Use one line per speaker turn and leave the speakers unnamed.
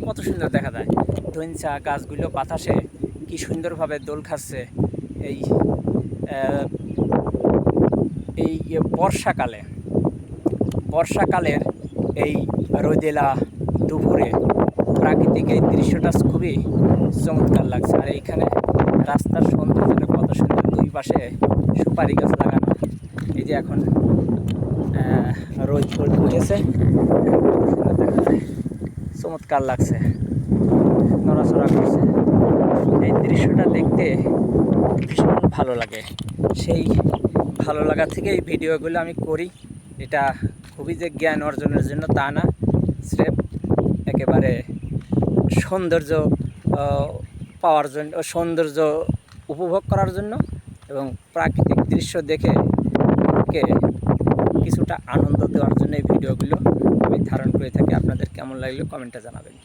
কত সুন্দর দেখা যায়। ধইঞ্চা গাছগুলো বাতাসে কি সুন্দরভাবে দোল খাচ্ছে এই এই বর্ষাকালের এই রোদেলা দুপুরে প্রাকৃতিক এই দৃশ্যটা খুবই চমৎকার লাগছে। আর এইখানে রাস্তার সৌন্দর্যটা কত সুন্দর, দুই পাশে সুপারি গাছ লাগানো। এই যে এখন রোদ উঠেছে, চমৎকার লাগছে, নড়াচড়া করছে। এই দৃশ্যটা দেখতে ভীষণ ভালো লাগে। সেই ভালো লাগা থেকে এই ভিডিওগুলো আমি করি। এটা খুবই যে জ্ঞান অর্জনের জন্য তা না, স্রেফ একেবারে সৌন্দর্য পাওয়ার জন্য, সৌন্দর্য উপভোগ করার জন্য এবং প্রাকৃতিক দৃশ্য দেখে কে কিছুটা আনন্দ দেওয়ার জন্য এই ভিডিওগুলো আমি ধারণ করে থাকি। আপনাদের কেমন লাগলো কমেন্টে জানাবেন।